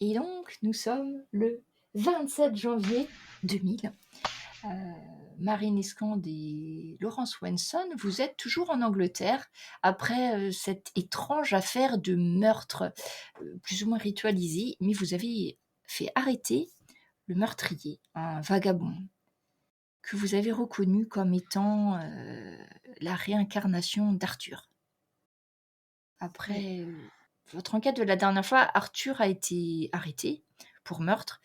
Et donc, nous sommes le 27 janvier 2000. Marine Escande et Laurence Swenson, vous êtes toujours en Angleterre après cette étrange affaire de meurtre plus ou moins ritualisé, mais vous avez fait arrêter le meurtrier, un vagabond, que vous avez reconnu comme étant la réincarnation d'Arthur. Après votre enquête de la dernière fois, Arthur a été arrêté pour meurtre.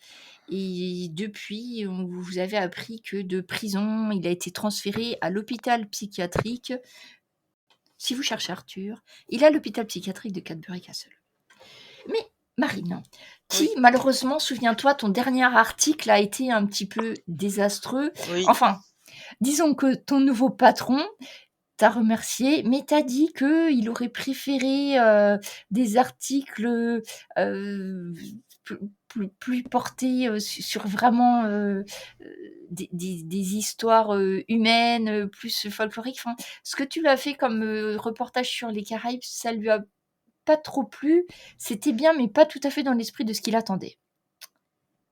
Et depuis, vous avez appris que de prison, il a été transféré à l'hôpital psychiatrique. Si vous cherchez Arthur, il est à l'hôpital psychiatrique de Cadbury Castle. Mais Marine, qui Oui, malheureusement, souviens-toi, ton dernier article a été un petit peu désastreux. oui, Enfin, disons que ton nouveau patron t'a remercié, mais t'a dit qu'il aurait préféré des articles plus portés sur vraiment des histoires humaines, plus folkloriques. Enfin, ce que tu lui as fait comme reportage sur les Caraïbes, ça lui a pas trop plu. C'était bien, mais pas tout à fait dans l'esprit de ce qu'il attendait.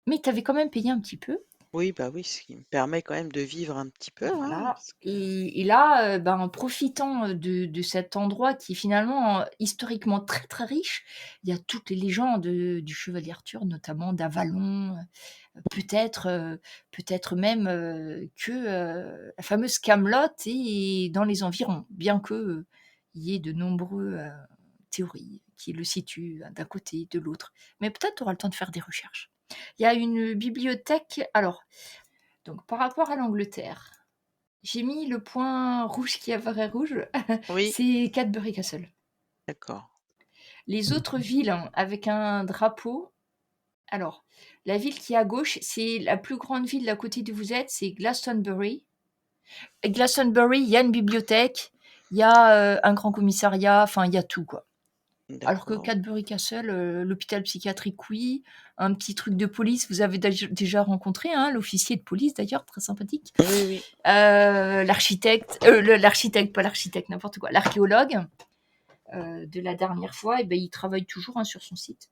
Mais t'avais quand même payé un petit peu. oui, bah oui, ce qui me permet quand même de vivre un petit peu, hein, Voilà. parce que Et là, en profitant de cet endroit qui est finalement historiquement très très riche, il y a toutes les légendes du chevalier Arthur, notamment d'Avalon, peut-être même que la fameuse Camelot est dans les environs, bien que il y ait de nombreuses théories qui le situent d'un côté, de l'autre. Mais peut-être tu auras le temps de faire des recherches. Il y a une bibliothèque. Alors, donc par rapport à l'Angleterre. J'ai mis le point rouge qui apparaît rouge, oui, c'est Cadbury Castle. d'accord, Les autres villes avec un drapeau, alors, la ville qui est à gauche, c'est la plus grande ville d'à côté d'où vous êtes, c'est Glastonbury. Et Glastonbury, il y a une bibliothèque, il y a un grand commissariat, enfin, il y a tout, quoi. Alors que d'accord. Cadbury Castle, l'hôpital psychiatrique, oui, un petit truc de police, vous avez déjà rencontré, hein, l'officier de police d'ailleurs, très sympathique. Oui, oui, L'architecte, pas l'architecte, n'importe quoi, l'archéologue de la dernière fois, et ben, il travaille toujours sur son site,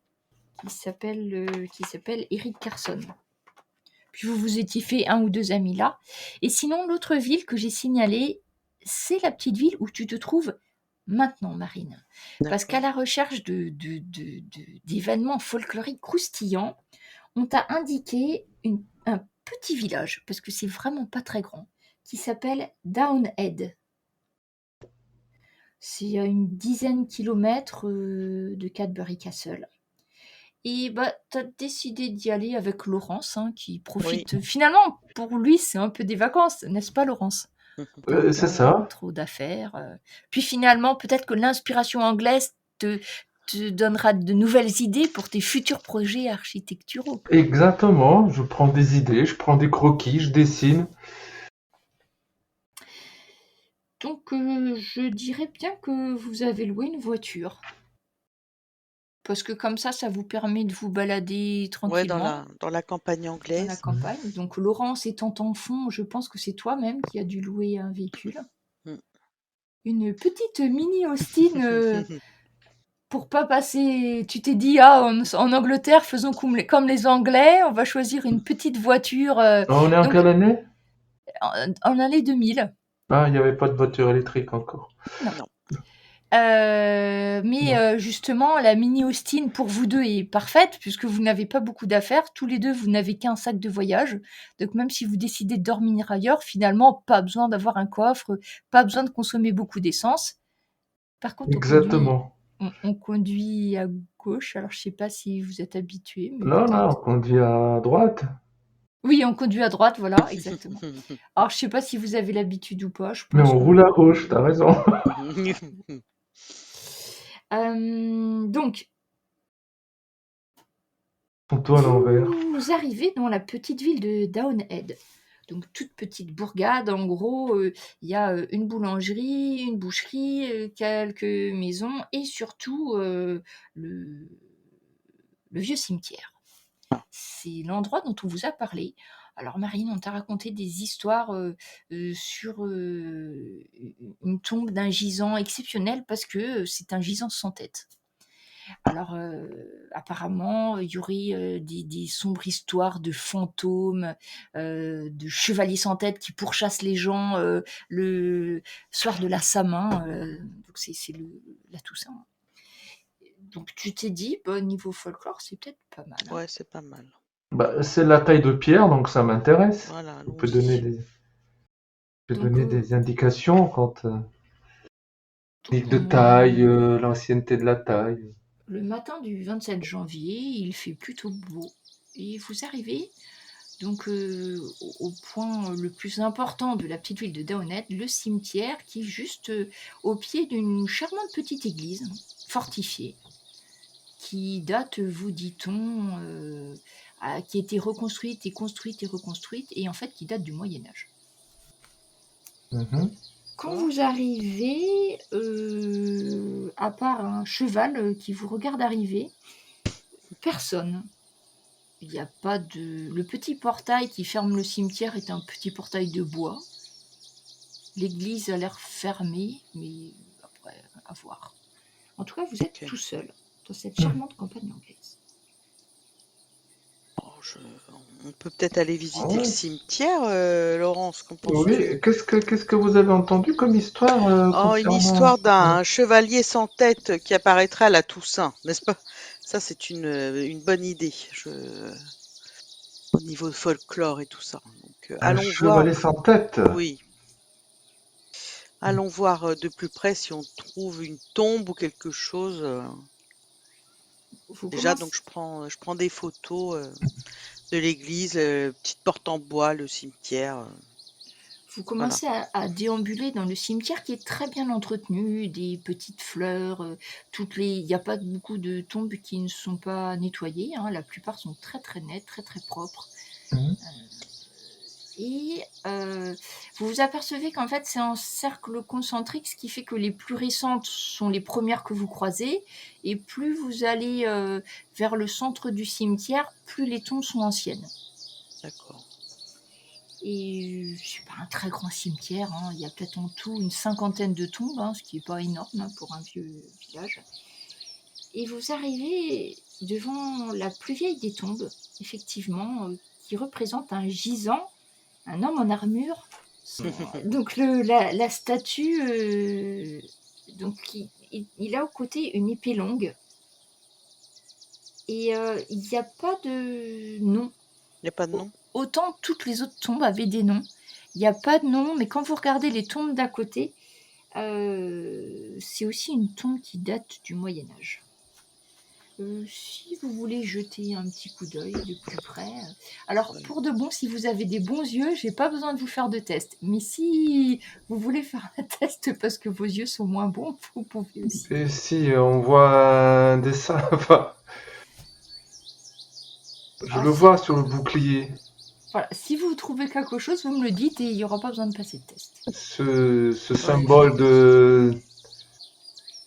qui s'appelle Eric Carson. Puis vous vous étiez fait un ou deux amis là. Et sinon, l'autre ville que j'ai signalée, c'est la petite ville où tu te trouves maintenant, Marine. Parce qu'à d'accord. la recherche d'événements folkloriques croustillants, on t'a indiqué un petit village, parce que c'est vraiment pas très grand, qui s'appelle Downhead. C'est à une dizaine de kilomètres de Cadbury Castle. Et bah, t'as décidé d'y aller avec Laurence, hein, qui Oui, profite. Finalement, pour lui, c'est un peu des vacances, n'est-ce pas, Laurence? T'as C'est pas ça. trop d'affaires. Puis finalement, peut-être que l'inspiration anglaise te donnera de nouvelles idées pour tes futurs projets architecturaux. Exactement. Je prends des idées, je prends des croquis, je dessine. Donc, je dirais bien que vous avez loué une voiture. Parce que comme ça vous permet de vous balader ouais, tranquillement dans la campagne dans la anglaise. campagne. Donc, Laurence étant en fond, je pense que c'est toi-même qui as dû louer un véhicule. Mm. Une petite mini Austin pour pas passer. Tu t'es dit, ah, en Angleterre, faisons comme les Anglais, on va choisir une petite voiture. On est en Donc, quelle année? en année 2000. Ah, il n'y avait pas de voiture électrique encore. Non. Non, Mais Non. justement, la mini Austin pour vous deux est parfaite puisque vous n'avez pas beaucoup d'affaires. Tous les deux, vous n'avez qu'un sac de voyage. Donc même si vous décidez de dormir ailleurs, finalement, pas besoin d'avoir un coffre, pas besoin de consommer beaucoup d'essence. Par contre, Exactement. on conduit à gauche. Alors je sais pas si vous êtes habitué, mais Non, non, on peut-être. conduit à droite. Oui, on conduit à droite, voilà, exactement. Alors je sais pas si vous avez l'habitude ou pas. Je Mais pense on que roule à gauche, t'as raison. donc Ton toit à l'envers. vous arrivez dans la petite ville de Downhead. Donc toute petite bourgade, en gros, il y a une boulangerie, une boucherie, quelques maisons et surtout le, le vieux cimetière. C'est l'endroit dont on vous a parlé. Alors Marine, on t'a raconté des histoires sur une tombe d'un gisant exceptionnel parce que c'est un gisant sans tête. Alors, apparemment, il y aurait des sombres histoires de fantômes, de chevaliers sans tête qui pourchassent les gens le soir de la Samin. Donc, c'est la Toussaint. Donc, tu t'es dit, niveau folklore, c'est peut-être pas mal. Ouais, c'est pas mal. Bah, c'est la taille de pierre, donc ça m'intéresse. Voilà, On peut donner allons-y. des indications quant Donc, de taille, l'ancienneté de la taille. le matin du 27 janvier, il fait plutôt beau. Et vous arrivez donc au point le plus important de la petite ville de Daonet, le cimetière qui est juste au pied d'une charmante petite église fortifiée qui date, vous dit-on, qui a été reconstruite et construite et reconstruite et en fait qui date du Moyen-Âge. Mhm. Quand vous arrivez, à part un cheval qui vous regarde arriver, personne. Il n'y a pas de... Le petit portail qui ferme le cimetière est un petit portail de bois. L'église a l'air fermée, mais après, à voir. En tout cas, vous êtes Ok. tout seul dans cette charmante campagne anglaise. Oh, on peut peut-être aller visiter Ouais. le cimetière, Laurence, qu'en penses-tu? Oui, qu'est-ce que vous avez entendu comme histoire Oh, une concernant... histoire d'un chevalier sans tête qui apparaîtra à la Toussaint, n'est-ce pas? Ça, c'est une bonne idée, au niveau folklore et tout ça. Donc, Un allons voir. chevalier sans tête? Oui, allons voir de plus près si on trouve une tombe ou quelque chose. Vous Déjà, commencez, donc je prends des photos de l'église, petite porte en bois, le cimetière. vous commencez à déambuler dans le cimetière qui est très bien entretenu, des petites fleurs, il n'y a pas beaucoup de tombes qui ne sont pas nettoyées, hein, la plupart sont très très nettes, très très propres. Mhm. Et vous vous apercevez qu'en fait c'est un cercle concentrique, ce qui fait que les plus récentes sont les premières que vous croisez, et plus vous allez vers le centre du cimetière, plus les tombes sont anciennes. D'accord. Et c'est pas un très grand cimetière, hein. Il y a peut-être en tout une 50aine de tombes, hein, ce qui n'est pas énorme hein, pour un vieux village. Et vous arrivez devant la plus vieille des tombes, effectivement, qui représente un gisant, un homme en armure. Donc la statue, donc il a au côté une épée longue. Et il n'y a pas de nom. Il n'y a pas de nom? Autant toutes les autres tombes avaient des noms. Il n'y a pas de nom, mais quand vous regardez les tombes d'à côté, c'est aussi une tombe qui date du Moyen-Âge. Si vous voulez jeter un petit coup d'œil de plus près. Alors, pour de bon, si vous avez des bons yeux, j'ai pas besoin de vous faire de test. Mais si vous voulez faire un test parce que vos yeux sont moins bons, vous pouvez aussi. Et si on voit un dessin, enfin, je le vois sur le bouclier. Voilà, si vous trouvez quelque chose, vous me le dites et il n'y aura pas besoin de passer de test. Ce symbole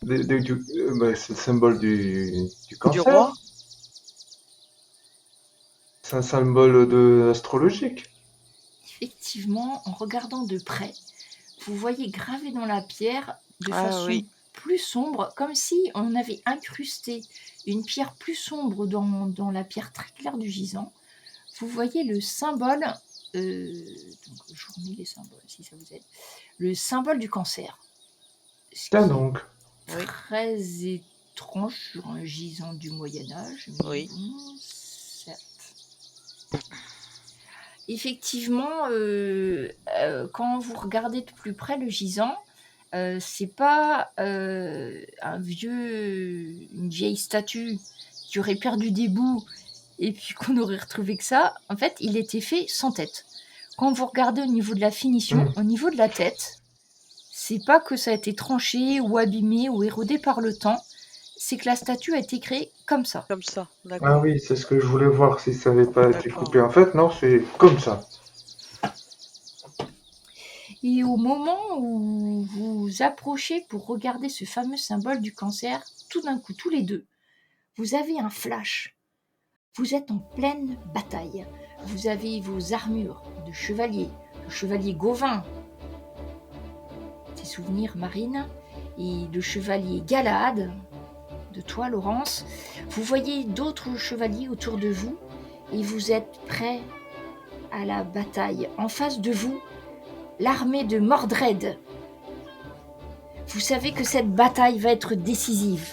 c'est le symbole du Du cancer. roi? C'est un symbole astrologique. Effectivement, en regardant de près, vous voyez gravé dans la pierre de façon plus sombre, comme si on avait incrusté une pierre plus sombre dans la pierre très claire du gisant. Vous voyez le symbole, donc je vous remets les symboles si ça vous aide, le symbole du cancer. Tiens donc. Très étrange sur un gisant du Moyen-Âge. Oui. Bon, certes. Effectivement, quand vous regardez de plus près le gisant, c'est pas une vieille statue qui aurait perdu des bouts et puis qu'on aurait retrouvé que ça. En fait, il était fait sans tête. Quand vous regardez au niveau de la finition, au niveau de la tête, c'est pas que ça a été tranché ou abîmé ou érodé par le temps, c'est que la statue a été créée comme ça. Comme ça, d'accord. Ah oui, c'est ce que je voulais voir si ça n'avait pas été coupé. En fait, non, c'est comme ça. Et au moment où vous approchez pour regarder ce fameux symbole du cancer, tout d'un coup, tous les deux, vous avez un flash. Vous êtes en pleine bataille. Vous avez vos armures de chevalier, le chevalier Gauvin, ses souvenirs marines, et le chevalier Galahad, de toi, Laurence. Vous voyez d'autres chevaliers autour de vous et vous êtes prêts à la bataille. En face de vous, l'armée de Mordred. Vous savez que cette bataille va être décisive.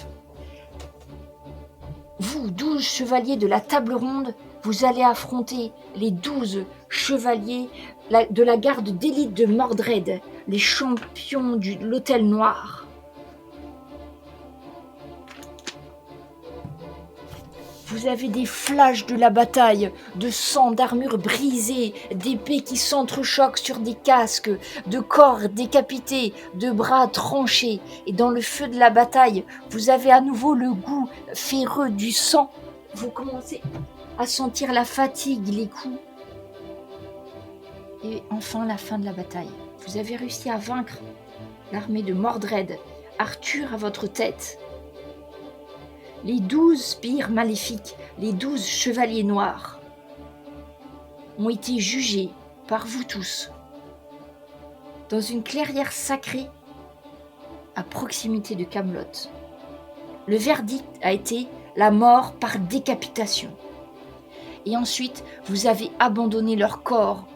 Vous, 12 chevaliers de la table ronde, vous allez affronter les 12 chevaliers de la garde d'élite de Mordred, les champions de l'Hôtel Noir. Vous avez des flashs de la bataille, de sang, d'armure brisée, d'épées qui s'entrechoquent sur des casques, de corps décapités, de bras tranchés. Et dans le feu de la bataille, vous avez à nouveau le goût féreux du sang. Vous commencez à sentir la fatigue, les coups. Et enfin, la fin de la bataille. Vous avez réussi à vaincre l'armée de Mordred. Arthur à votre tête. Les 12 sbires maléfiques, les 12 chevaliers noirs, ont été jugés par vous tous dans une clairière sacrée à proximité de Camelot. Le verdict a été la mort par décapitation. Et ensuite, vous avez abandonné leur corps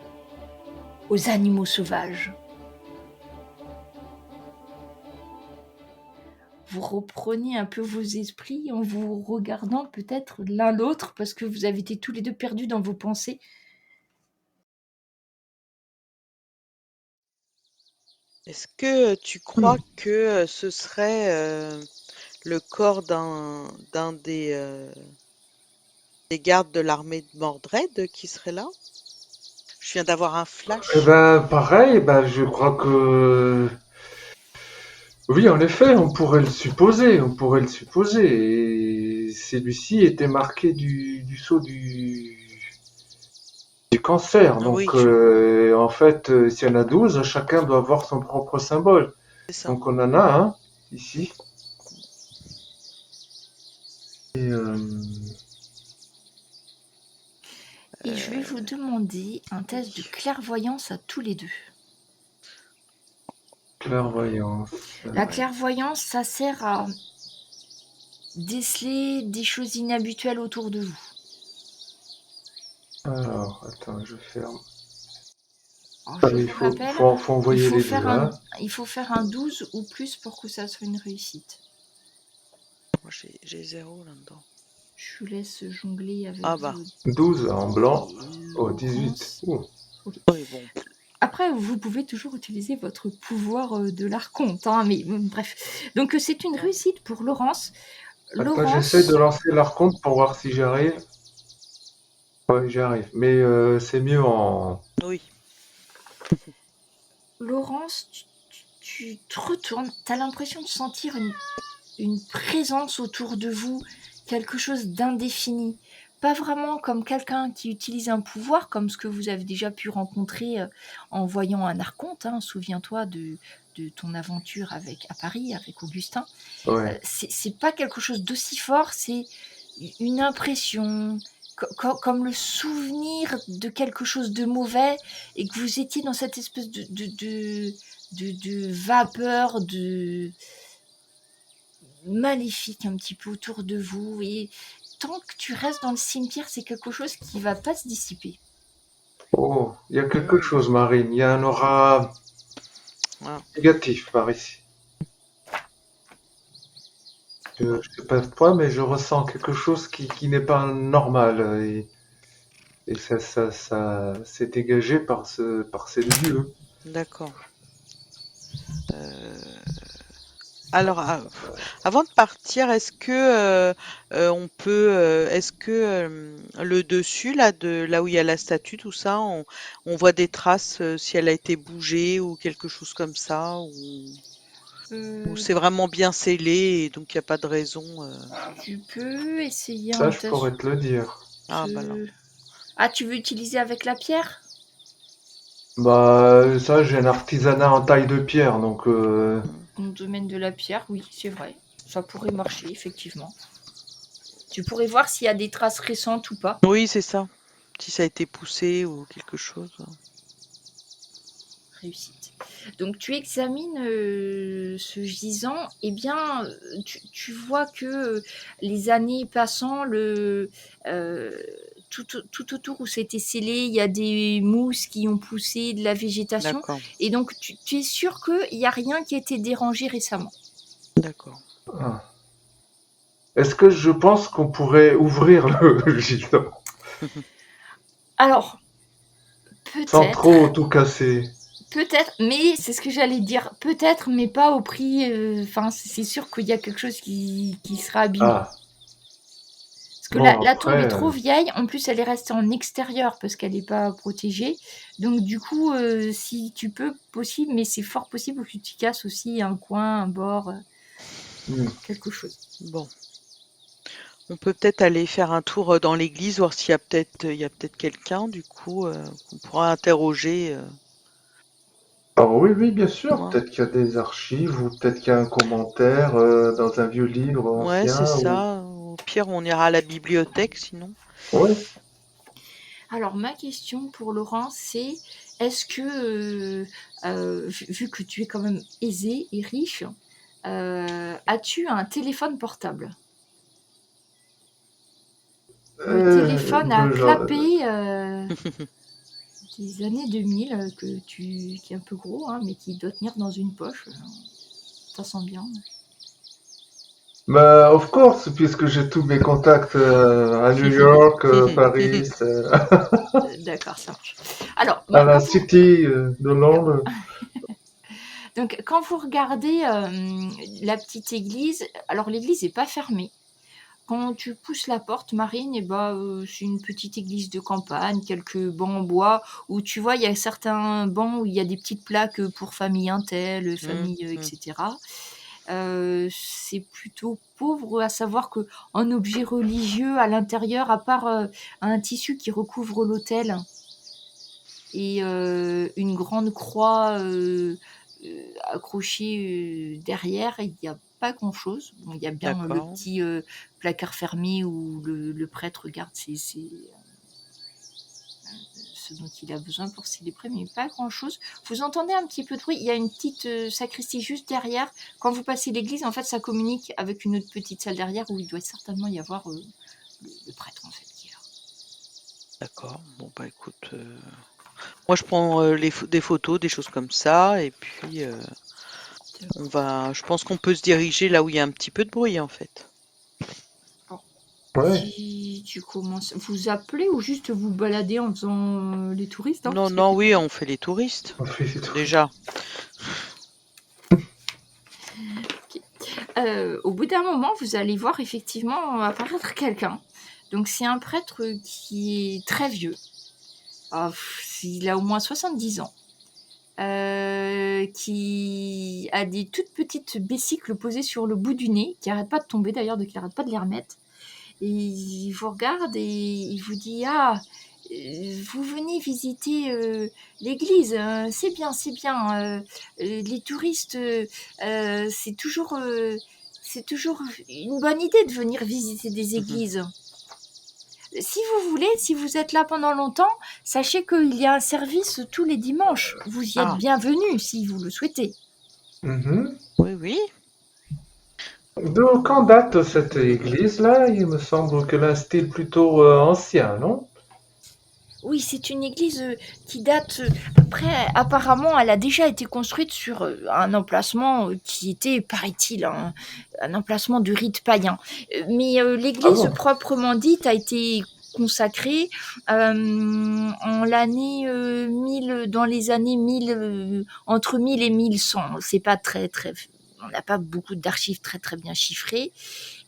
aux animaux sauvages. Vous reprenez un peu vos esprits en vous regardant peut-être l'un l'autre parce que vous avez été tous les deux perdus dans vos pensées. Est-ce que tu crois que ce serait le corps d'un des gardes de l'armée de Mordred qui serait là? Je viens d'avoir un Eh flash. ben, pareil, ben, je crois que... Oui, en effet, on pourrait le supposer. Et celui-ci était marqué du sceau du cancer. Oui, Donc, en fait, s'il y en a 12, chacun doit avoir son propre symbole. c'est ça. Donc, on en a un, ici. Et, Et je vais vous demander un test de clairvoyance à tous les deux. clairvoyance. La clairvoyance, ça sert à déceler des choses inhabituelles autour de vous. Alors, attends, je ferme. Alors, Ah, je il vous faut rappelle, envoyer les deux, hein. il faut faire un 12 ou plus pour que ça soit une réussite. Moi, j'ai 0 là-dedans. Je vous laisse jongler avec Ah bah. vos 12 en blanc. Oh, Laurence. 18. Ouh. Oui, bon. Après, vous pouvez toujours utiliser votre pouvoir de l'archonte, hein, mais bref. Donc, c'est une réussite pour Laurence. Attends, j'essaie de lancer l'archonte pour voir si j'arrive. Ouais, j'y arrive. Mais c'est mieux en... Oui. Laurence, tu te retournes, tu as l'impression de sentir une présence autour de vous, quelque chose d'indéfini. Pas vraiment comme quelqu'un qui utilise un pouvoir, comme ce que vous avez déjà pu rencontrer en voyant un archonte. Hein. Souviens-toi de ton aventure à Paris avec Augustin. Ouais. C'est pas quelque chose d'aussi fort, c'est une impression, comme le souvenir de quelque chose de mauvais et que vous étiez dans cette espèce de vapeur, de maléfique un petit peu autour de vous. Et tant que tu restes dans le cimetière, c'est quelque chose qui va pas se dissiper. Oh, il y a quelque chose, Marine. Il y a un aura négatif par ici. Je sais pas toi, mais je ressens quelque chose qui n'est pas normal. Et ça s'est dégagé par ces lieux. D'accord. Alors, avant de partir, est-ce que on peut, est-ce que le dessus là où il y a la statue, tout ça, on voit des traces si elle a été bougée ou quelque chose comme ça, ou c'est vraiment bien scellé et donc il n'y a pas de raison. Tu peux essayer Ça, un je test. pourrais te le dire. Ah, bah alors. Ah, tu veux utiliser avec la pierre? Bah, ça, j'ai un artisanat en taille de pierre, donc... Dans le domaine de la pierre, oui, c'est vrai. Ça pourrait marcher, effectivement. Tu pourrais voir s'il y a des traces récentes ou pas. Oui, c'est ça. Si ça a été poussé ou quelque chose. Réussite. Donc tu examines ce gisant, et bien tu vois que les années passant, tout autour où c'était scellé, il y a des mousses qui ont poussé, de la végétation, D'accord, et donc tu es sûr qu'il n'y a rien qui a été dérangé récemment. d'accord. Ah. Est-ce que je pense qu'on pourrait ouvrir le gisant Alors, sans peut-être, trop tout casser? peut-être, mais c'est ce que j'allais dire, peut-être, mais pas au prix. Enfin, c'est sûr qu'il y a quelque chose qui sera abîmé. Ah, Parce que bon, la tombe est après, trop vieille, en plus elle est restée en extérieur parce qu'elle n'est pas protégée. Donc du coup, si tu peux, possible, mais c'est fort possible que tu casses aussi un coin, un bord, quelque chose. Bon, on peut peut-être aller faire un tour dans l'église, voir s'il y a peut-être quelqu'un, du coup, qu'on pourra interroger. ah oui, oui, bien sûr. Ouais, Peut-être qu'il y a des archives ou peut-être qu'il y a un commentaire dans un vieux livre ouais, c'est ancien ou... ça. Au pire, on ira à la bibliothèque, sinon. Ouais. Alors ma question pour Laurent, c'est est-ce que, vu que tu es quand même aisé et riche, as-tu un téléphone portable? Le téléphone à Ben, clapper des années 2000 qui est un peu gros, hein, mais qui doit tenir dans une poche. Ça sent bien. ben, of course, puisque j'ai tous mes contacts à New York, Paris, D'accord, ça marche. Alors, à la quand vous, City de Londres. donc, quand vous regardez la petite église, alors l'église n'est pas fermée. Quand tu pousses la porte, Marine, et c'est une petite église de campagne, quelques bancs en bois, où tu vois, il y a certains bancs où il y a des petites plaques pour famille Intel, Mhm, famille, mhm. etc. C'est plutôt pauvre, à savoir que en objet religieux à l'intérieur, à part un tissu qui recouvre l'autel et une grande croix accrochée derrière, il n'y a pas grand-chose. Bon, il y a bien le D'accord. petit placard fermé où le prêtre garde ce dont il a besoin pour célébrer, mais pas grand-chose. Vous entendez un petit peu de bruit, il y a une petite sacristie juste derrière. Quand vous passez l'église, en fait, ça communique avec une autre petite salle derrière où il doit certainement y avoir le prêtre, en fait, qui est là. D'accord. Bon, bah écoute, moi je prends des photos, des choses comme ça, et puis je pense qu'on peut se diriger là où il y a un petit peu de bruit en fait. Ouais. Si tu commences, vous appelez ou juste vous baladez en faisant les touristes, hein, Non, parce que non, oui, on fait les touristes, On fait des trucs. déjà. au bout d'un moment, vous allez voir effectivement apparaître quelqu'un. Donc c'est un prêtre qui est très vieux. Il a au moins 70 ans. Qui a des toutes petites besicles posées sur le bout du nez, qui n'arrêtent pas de tomber d'ailleurs, donc il n'arrête pas de les remettre. Et il vous regarde et il vous dit: Ah, vous venez visiter l'église, c'est bien, c'est bien. Les touristes, c'est toujours une bonne idée de venir visiter des églises. Si vous voulez, si vous êtes là pendant longtemps, sachez qu'il y a un service tous les dimanches. Vous y êtes Ah, bienvenus si vous le souhaitez. Mhm. oui, oui. De quand date cette église-là? Il me semble qu'elle a un style plutôt ancien, non? Oui, c'est une église qui date. Après, apparemment, elle a déjà été construite sur un emplacement qui était, paraît-il, un emplacement de rite païen. Mais Ah l'église bon? proprement dite a été consacrée en l'année 1000, dans les années 1000, entre 1000 et 1100. C'est pas très, très. On n'a pas beaucoup d'archives très, très bien chiffrées.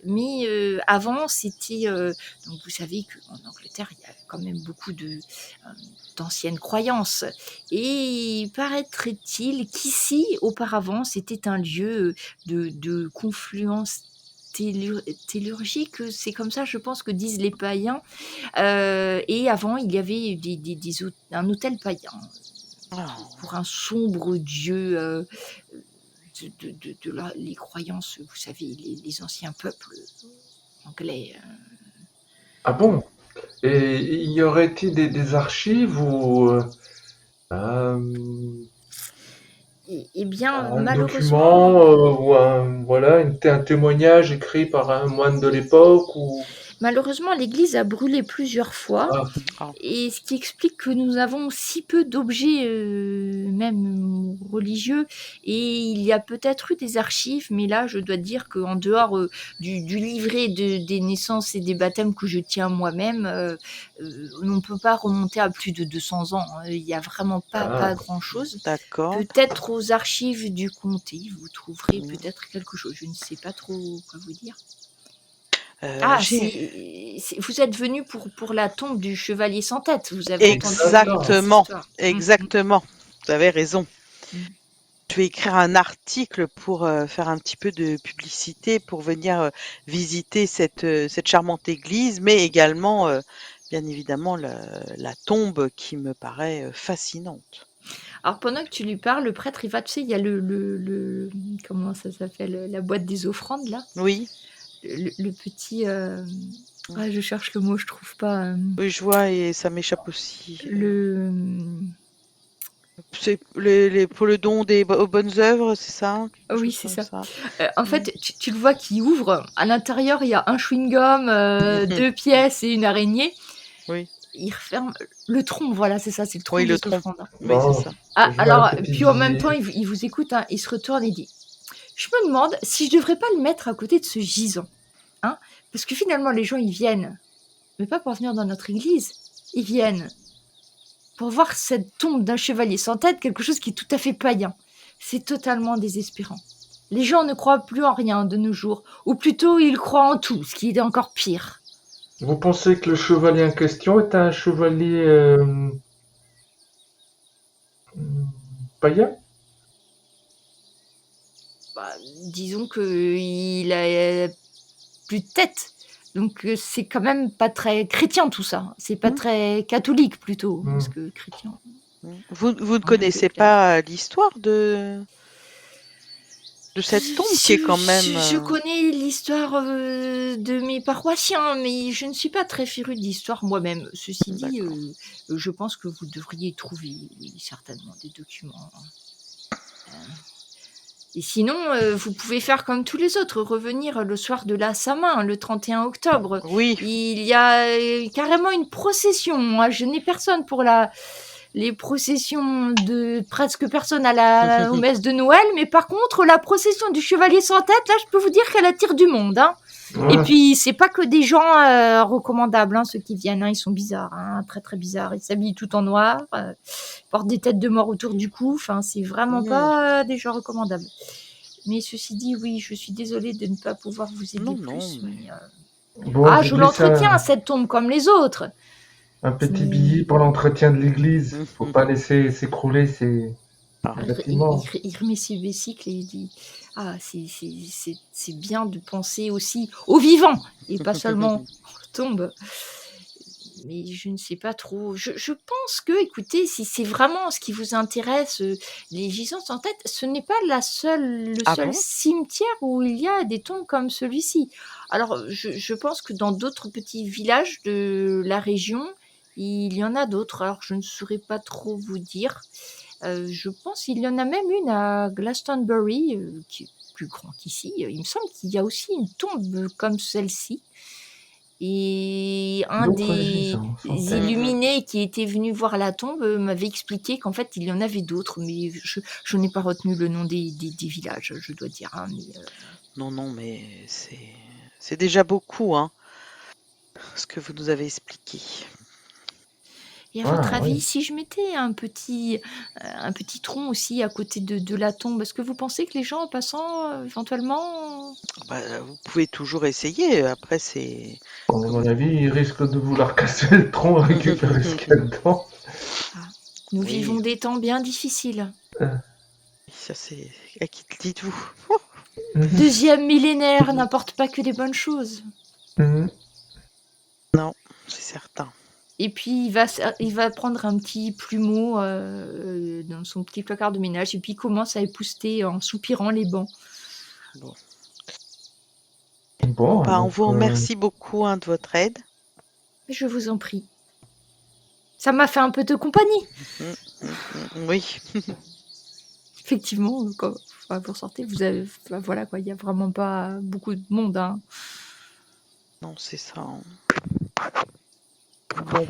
Mais avant, c'était. Donc, vous savez qu'en Angleterre, il y a quand même beaucoup d'anciennes croyances. Et paraîtrait-il qu'ici, auparavant, c'était un lieu de confluence tellurgique, c'est comme ça, je pense, que disent les païens. Et avant, il y avait un hôtel païen Ah, pour un sombre dieu. Les croyances, vous savez, les anciens peuples anglais. Ah bon? Et y aurait-il des archives ou... euh, Eh bien, Un malheureusement, document ou voilà, un témoignage écrit par un moine de l'époque ou... malheureusement, l'église a brûlé plusieurs fois. Ah, Ah, Et ce qui explique que nous avons si peu d'objets, même religieux. Et il y a peut-être eu des archives, mais là, je dois dire qu'en dehors du livret des naissances et des baptêmes que je tiens moi-même, on ne peut pas remonter à plus de 200 ans. Il n'y a vraiment ah. pas grand-chose. d'accord. Peut-être aux archives du comté, vous trouverez Mm. peut-être quelque chose. Je ne sais pas trop quoi vous dire. Euh, j'ai Vous êtes venu pour la tombe du chevalier sans tête. Vous avez entendu cette exactement, histoire. exactement. Vous avez raison. Mm. Je vais écrire un article pour faire un petit peu de publicité pour venir visiter cette charmante église, mais également, bien évidemment, la tombe qui me paraît fascinante. Alors pendant que tu lui parles, le prêtre, il va, tu sais, il y a comment ça s'appelle, la boîte des offrandes là, Oui, le petit, je cherche le mot, je trouve pas, oui, je vois et ça m'échappe aussi. le, C'est pour le don aux bonnes œuvres, c'est ça? Quelque oui, chose c'est comme ça. ça. En fait, tu le vois qui ouvre. À l'intérieur, il y a un chewing-gum, 2 pièces et une araignée. Oui, Il referme le tronc, voilà, c'est ça, c'est le tronc oui, le des tronc. offrandes. Oui, c'est Bon, ça. Ah, je vois un alors, petit puis en même temps, billet. il vous écoute, hein, il se retourne et dit: «Je me demande si je devrais pas le mettre à côté de ce gisant, hein? Parce que finalement, les gens, ils viennent, mais pas pour venir dans notre église, ils viennent pour voir cette tombe d'un chevalier sans tête, quelque chose qui est tout à fait païen. C'est totalement désespérant. Les gens ne croient plus en rien de nos jours, ou plutôt ils croient en tout, ce qui est encore pire. Vous pensez que le chevalier en question est un chevalier païen? Bah, disons qu'il a plus de tête. Donc c'est quand même pas très chrétien tout ça. C'est pas Hmm, très catholique plutôt, parce Hmm. que chrétien, Vous ne un peu connaissez clair. pas l'histoire de cette tombe qui est quand même... Je connais l'histoire de mes paroissiens, mais je ne suis pas très férue d'histoire moi-même. Ceci dit, D'accord. je pense que vous devriez trouver certainement des documents. Et sinon, vous pouvez faire comme tous les autres, revenir le soir de la Samin, le 31 octobre. Oui, Il y a carrément une procession. Moi, je n'ai personne pour les processions de presque personne aux messes de Noël, mais par contre, la procession du chevalier sans tête, là, je peux vous dire qu'elle attire du monde. Hein. Et Ouais. puis, c'est pas que des gens recommandables, hein, ceux qui viennent. Hein, ils sont bizarres, hein, très très bizarres. Ils s'habillent tout en noir, portent des têtes de mort autour du cou. Enfin, c'est vraiment hmm, pas des gens recommandables. Mais ceci dit, oui, je suis désolée de ne pas pouvoir vous aider non, plus. mais... Mais, Bon, je je glisse l'entretiens, cette tombe, comme les autres. un petit Mais billet pour l'entretien de l'église. Faut pas Mhm. laisser s'écrouler ces Ah, bâtiments. il remet ses vésicles et il dit: Ah, c'est bien de penser aussi aux vivants et pas seulement aux tombes. Mais je ne sais pas trop. Je pense que, écoutez, si c'est vraiment ce qui vous intéresse, les gisants sans tête, ce n'est pas le Ah seul bon? cimetière où il y a des tombes comme celui-ci. Alors, je pense que dans d'autres petits villages de la région, il y en a d'autres. Alors, je ne saurais pas trop vous dire. Je pense qu'il y en a même une à Glastonbury, qui est plus grand qu'ici. Il me semble qu'il y a aussi une tombe comme celle-ci. Et un D'autres des gisants sans tête. Mhm. illuminés qui était venu voir la tombe m'avait expliqué qu'en fait, il y en avait d'autres, mais je n'ai pas retenu le nom des villages, je dois dire. Hein, mais, Non, non, mais c'est déjà beaucoup, hein, ce que vous nous avez expliqué. et à votre Ah avis, oui. si je mettais un petit tronc aussi à côté de la tombe, est-ce que vous pensez que les gens en passant, éventuellement... Bah, vous pouvez toujours essayer. Après, c'est Bon, à comme mon avis, ils risquent de vouloir casser le tronc et récupérer ce qu'il y a dedans. Ah, nous oui, vivons des temps bien difficiles. Euh, ça c'est à qui le dites-vous? mhm, Deuxième millénaire n'apporte pas que des bonnes choses. mhm. Non, c'est certain. Et puis il va prendre un petit plumeau dans son petit placard de ménage et puis il commence à épousseter en soupirant les bancs. Bon, Bon, bah, on donc, vous remercie beaucoup, hein, de votre aide. Je vous en prie. Ça m'a fait un peu de compagnie. Mm, mm, oui. Effectivement, quand vous ressortez, voilà quoi, il n'y a vraiment pas beaucoup de monde. Hein. Non, c'est ça. Hein. Bon.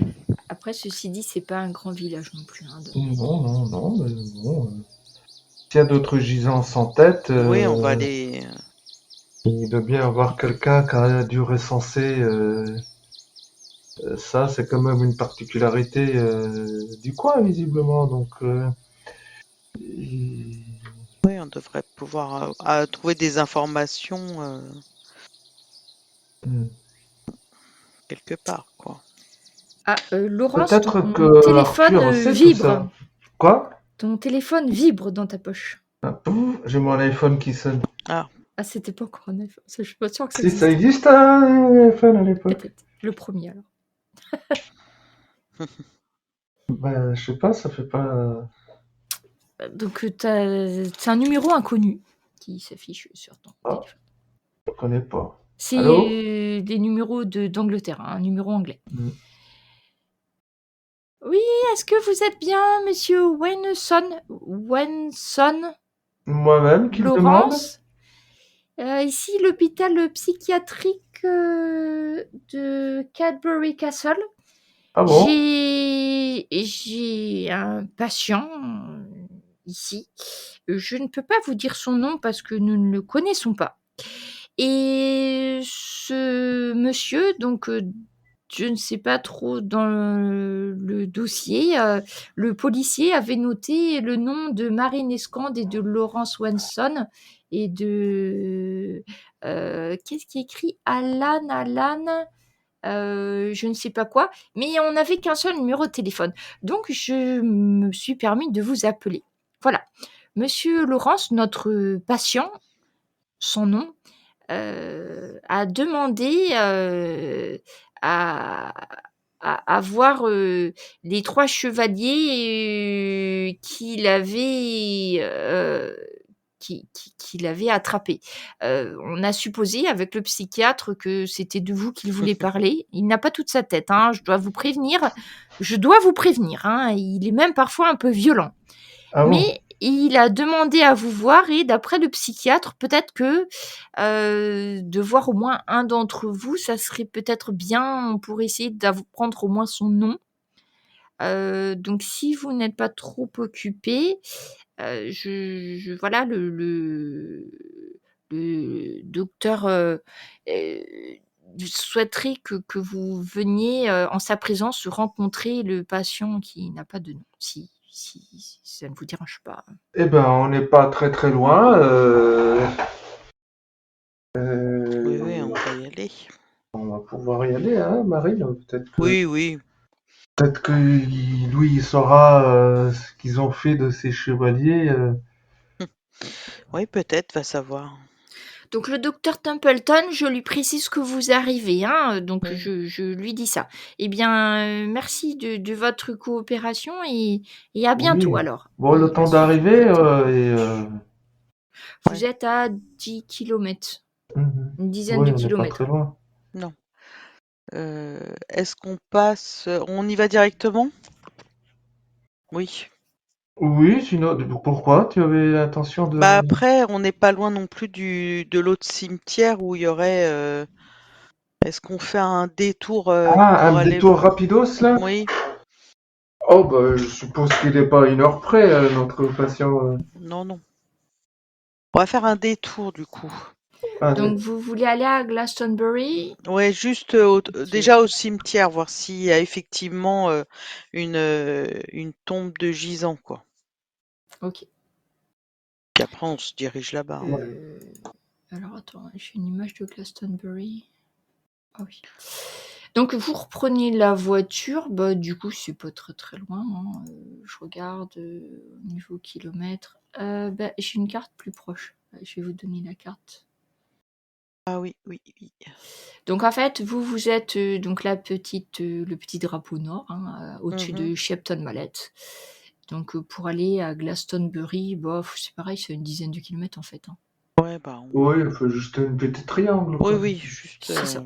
Après, ceci dit, c'est pas un grand village non plus. Hein, Non, mais bon. S'il y a d'autres gisants sans tête, Oui, on va aller. il doit bien y avoir quelqu'un qui a dû recenser ça. C'est quand même une particularité du coin, visiblement. Donc, Oui, on devrait pouvoir trouver des informations quelque part, quoi. Ah, Laurence, peut-être ton que téléphone Arthur sait tout vibre. ça. Quoi? Ton téléphone vibre dans ta poche. Ah, pouf, j'ai mon iPhone qui sonne. Ah, Ah, c'était pas encore un iPhone. Je suis pas sûre que ça Si ça existe. existe un iPhone à l'époque. Peut-être. Le premier alors. Ben, je sais pas, ça fait pas. Donc, c'est un numéro inconnu qui s'affiche sur ton Ah, téléphone. je connais pas. Allô? C'est des numéros d'Angleterre, un numéro anglais. Mm. Oui, est-ce que vous êtes bien, monsieur Wenson? Moi-même qui le demande? Laurence? Ici, l'hôpital psychiatrique de Cadbury Castle. Ah bon? J'ai un patient ici. Je ne peux pas vous dire son nom parce que nous ne le connaissons pas. Et ce monsieur, donc je ne sais pas trop dans le dossier, le policier avait noté le nom de Marine Escande et de Laurence Swanson et de qu'est-ce qui est écrit Alan, je ne sais pas quoi, mais on n'avait qu'un seul numéro de téléphone. Donc, je me suis permis de vous appeler. Voilà. Monsieur Laurence, notre patient, son nom, a demandé à voir les 3 chevaliers qu'il avait attrapés. On a supposé avec le psychiatre que c'était de vous qu'il voulait parler. Il n'a pas toute sa tête, hein, je dois vous prévenir. Hein, il est même parfois un peu violent. Ah bon? Mais il a demandé à vous voir et d'après le psychiatre, peut-être que de voir au moins un d'entre vous, ça serait peut-être bien pour essayer d'apprendre au moins son nom. Donc si vous n'êtes pas trop occupé, voilà le docteur souhaiterait que vous veniez en sa présence rencontrer le patient qui n'a pas de nom, si ça ne vous dérange pas. Eh ben, on n'est pas très très loin. oui, on va y aller. On va pouvoir y aller, hein, Marine. Oui. Peut-être que lui, il saura ce qu'ils ont fait de ces chevaliers. Oui, peut-être, va savoir. Donc le docteur Templeton, je lui précise que vous arrivez, hein, donc Oui. je lui dis ça. Eh bien, merci de votre coopération et à bientôt Oui. alors. Bon, le temps d'arriver Vous êtes à 10 km, une dizaine oui, de on n'est pas kilomètres. très loin. Non. Est-ce qu'on passe... On y va directement? Oui. Oui, sinon, pourquoi? Tu avais l'intention de... Bah après, on n'est pas loin non plus de l'autre cimetière où il y aurait... Est-ce qu'on fait un détour Ah, pour un aller... détour rapidos, là? Oui. Oh, bah, je suppose qu'il n'est pas à 1 heure près, notre patient. Non. On va faire un détour du coup. Donc vous voulez aller à Glastonbury? Ouais, juste déjà au cimetière, voir s'il y a effectivement une tombe de gisant, quoi. Ok. Puis après, on se dirige là-bas. Alors attends, j'ai une image de Glastonbury. Ah oui. Donc vous reprenez la voiture, bah du coup c'est pas très très loin. Hein. Je regarde au niveau kilomètres. Bah, j'ai une carte plus proche. Je vais vous donner la carte. Ah oui. Donc en fait, vous êtes donc le petit drapeau nord, hein, au-dessus de Shepton Mallet. Donc pour aller à Glastonbury, bah, c'est pareil, c'est une dizaine de kilomètres en fait. Hein. Ouais, bah. Oui, il faut juste un petit triangle, quoi. Oui, juste. C'est ça.